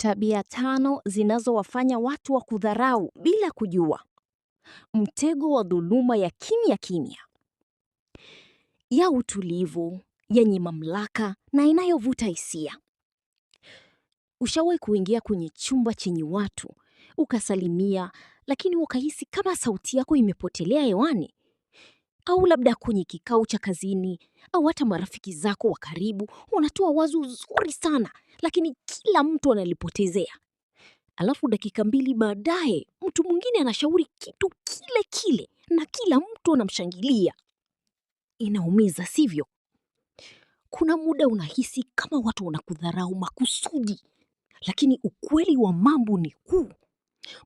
Tabia 5 zinazowafanya watu wa kudharau bila kujua. Mtego wa dhuluma ya kimya kimya, ya utulivu, yenye mamlaka na inayovuta hisia. Ushawahi kuingia kwenye chumba chenye watu, ukasalimia, lakini ukahisi kama sauti yako imepotelea hewani? Au labda kwenye kikao cha kazini, au hata marafiki zako wa karibu wanatoa wazo zuri sana, lakini kila mtu analipotezea. Alafu dakika 2 baadaye, mtu mwingine anashauri kitu kile kile na kila mtu anamshangilia. Inaumiza, sivyo? Kuna muda unahisi kama watu wanakudharau makusudi, lakini ukweli wa mambo ni huu.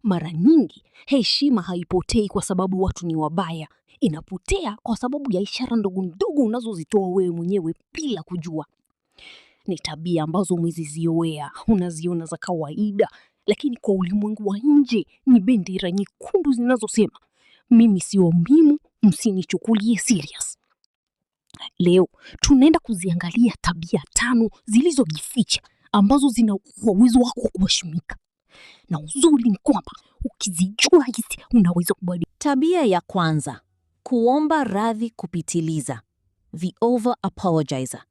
Mara nyingi, heshima haipotei kwa sababu watu ni wabaya. Inapotea kwa sababu ya ishara ndogo ndogo unazozitoa wewe mwenyewe bila kujua. Ni tabia ambazo umezizoea, unaziona za kawaida, lakini kwa ulimwengu wa nje ni bendera nyekundu zinazosema, mimi sio muhimu, msinichukulie serious. Leo tunaenda kuziangalia tabia 5 zilizojificha ambazo zina uwezo wako wa kuheshimika. Na uzuri ni kwamba ukizijua hizi unaweza kubadilika. Tabia ya kwanza, kuomba radhi kupitiliza. The over apologizer.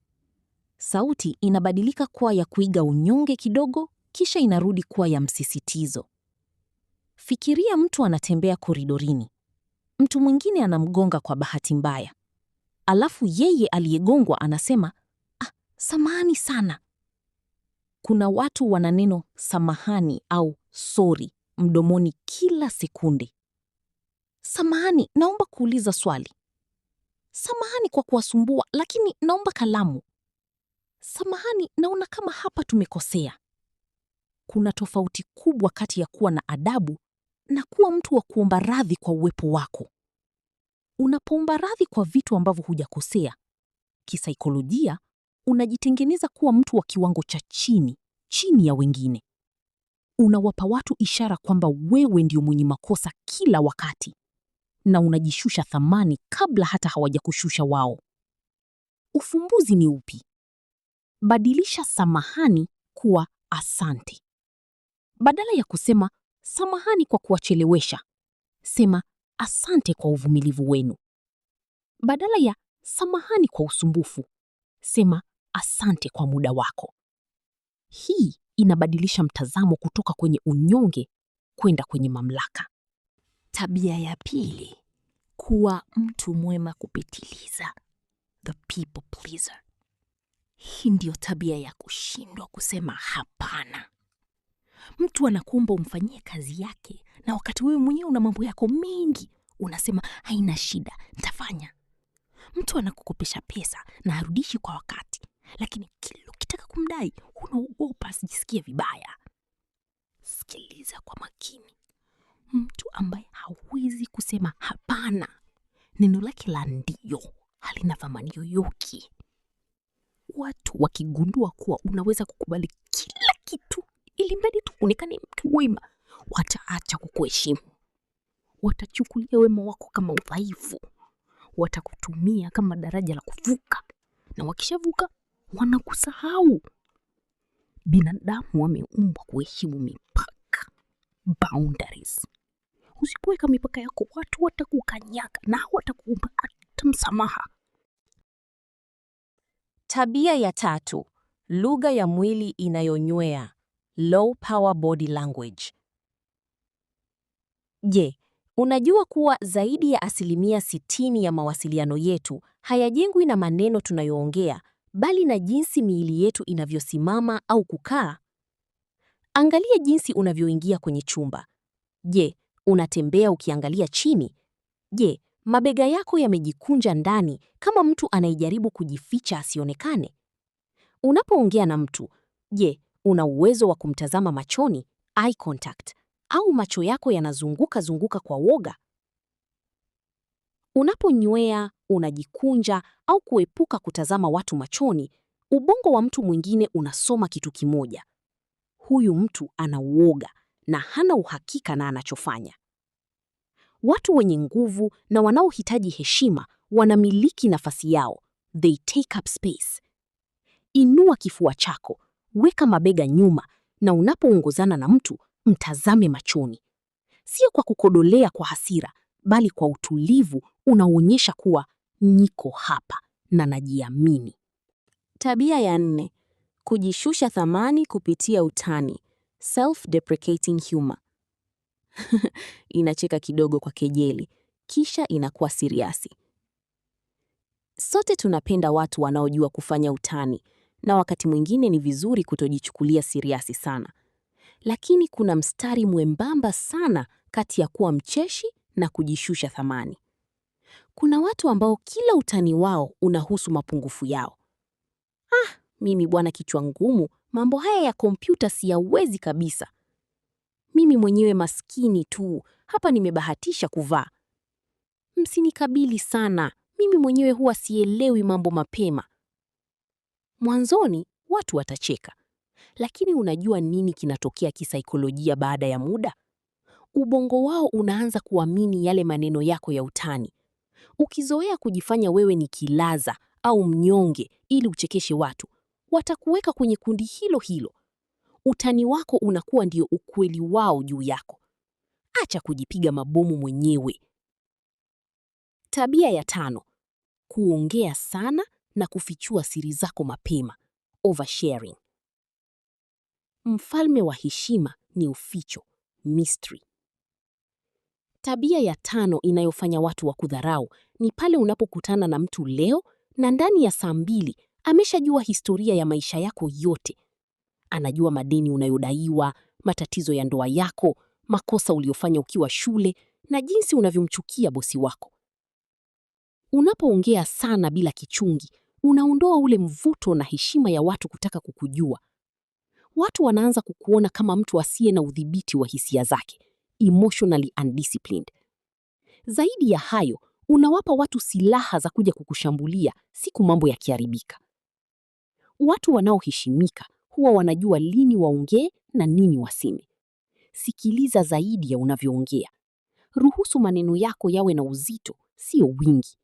Sauti inabadilika kuwa ya kuiga unyonge kidogo, kisha inarudi kuwa ya msisitizo. Fikiria mtu anatembea koridorini. Mtu mwingine anamgonga kwa bahati mbaya. Alafu yeye aliyegongwa anasema, samahani sana. Kuna watu wana neno samahani au sorry mdomoni kila sekunde. Samahani, naomba kuuliza swali. Samahani kwa kuwasumbua, lakini naomba kalamu. Samahani, naona kama hapa tumekosea. Kuna tofauti kubwa kati ya kuwa na adabu na kuwa mtu wa kuomba radhi kwa uwepo wako. Unapoomba radhi kwa vitu ambavyo hujakosea, kisaikolojia unajitengeneza kuwa mtu wa kiwango cha chini ya wengine. Unawapa watu ishara kwamba wewe ndio mwenye makosa kila wakati, na unajishusha thamani kabla hata hawajakushusha wao. Ufumbuzi ni upi? Badilisha samahani kuwa asante. Badala ya kusema samahani kwa kuwachelewesha, sema asante kwa uvumilivu wenu. Badala ya samahani kwa usumbufu, sema asante kwa muda wako. Hii inabadilisha mtazamo kutoka kwenye unyonge kwenda kwenye mamlaka. Tabia ya pili, kuwa mtu mwema kupitiliza. The people pleaser. Hii ndio tabia ya kushindwa kusema hapana. Mtu anakuomba umfanyie kazi yake, na wakati wewe mwenyewe una mambo yako mengi, unasema haina shida, nitafanya. Mtu anakukopesha pesa na harudishi kwa wakati, lakini kila ukitaka kumdai unaogopa asijisikie vibaya. Sikiliza kwa makini. Mtu ambaye hawezi kusema hapana, neno lake la ndio halina thamani yoyote. Watu wakigundua kuwa unaweza kukubali kila kitu ili mradi tu uonekane mtu wema, wataacha kukuheshimu. Watachukulia wema wako kama udhaifu. Watakutumia kama daraja la kuvuka, na wakishavuka wanakusahau. Binadamu wameumbwa kuheshimu mipaka, boundaries. Usipoweka mipaka yako, watu watakukanyaga na watakuomba hata msamaha. Tabia ya 3, lugha ya mwili inayonywea. Low power body language. Je, unajua kuwa zaidi ya 60% ya mawasiliano yetu hayajengwi na maneno tunayoongea, bali na jinsi miili yetu inavyosimama au kukaa? Angalia jinsi unavyoingia kwenye chumba. Je, unatembea ukiangalia chini? Je, mabega yako yamejikunja ndani kama mtu anayejaribu kujificha asionekane? Unapoongea na mtu, je, una uwezo wa kumtazama machoni, eye contact, au macho yako yanazunguka kwa woga? Unaponywea, unajikunja au kuepuka kutazama watu machoni, ubongo wa mtu mwingine unasoma kitu kimoja. Huyu mtu ana uoga na hana uhakika na anachofanya. Watu wenye nguvu na wanaohitaji heshima wanamiliki nafasi yao. They take up space. Inua kifua chako, weka mabega nyuma, Na unapoongozana na mtu, mtazame machoni. Sio kwa kukodolea kwa hasira, bali kwa utulivu unaoonyesha kuwa niko hapa na najiamini. Tabia ya 4: kujishusha thamani kupitia utani, self-deprecating humor. Inacheka kidogo kwa kejeli, kisha inakuwa siriasi. Sote tunapenda watu wanaojua kufanya utani, na wakati mwingine ni vizuri kutojichukulia siriasi sana. Lakini kuna mstari mwembamba sana kati ya kuwa mcheshi na kujishusha thamani. Kuna watu ambao kila utani wao unahusu mapungufu yao. Mimi bwana kichwa ngumu, mambo haya ya kompyuta siyawezi kabisa. Mimi mwenyewe maskini tu, hapa nimebahatisha kuvaa. Msinikabili sana, mimi mwenyewe huwa sielewi mambo mapema. Mwanzoni watu watacheka, lakini unajua nini kinatokea kisaikolojia baada ya muda? Ubongo wao unaanza kuamini yale maneno yako ya utani. Ukizoea kujifanya wewe ni kilaza au mnyonge ili uchekeshe watu, watakuweka kwenye kundi hilo hilo. Utani wako unakuwa ndio ukweli wao juu yako. Acha kujipiga mabomu mwenyewe. Tabia ya 5: kuongea sana na kufichua siri zako mapema, oversharing. Mfalme wa heshima ni uficho, mystery. Tabia ya 5 inayofanya watu wakudharau ni pale unapokutana na mtu leo na ndani ya saa 2 ameshajua historia ya maisha yako yote. Anajua madeni unayodaiwa, matatizo ya ndoa yako, makosa uliofanya ukiwa shule na jinsi unavyomchukia bosi wako. Unapoongea sana bila kichungi, unaondoa ule mvuto na heshima ya watu kutaka kukujua. Watu wanaanza kukuona kama mtu asiye na udhibiti wa hisia zake, emotionally undisciplined. Zaidi ya hayo, unawapa watu silaha za kuja kukushambulia siku mambo yakiharibika. Watu wanaoheshimika huwa wanajua lini waongee na nini waseme. Sikiliza zaidi ya unavyoongea. Ruhusu maneno yako yawe na uzito, sio wingi.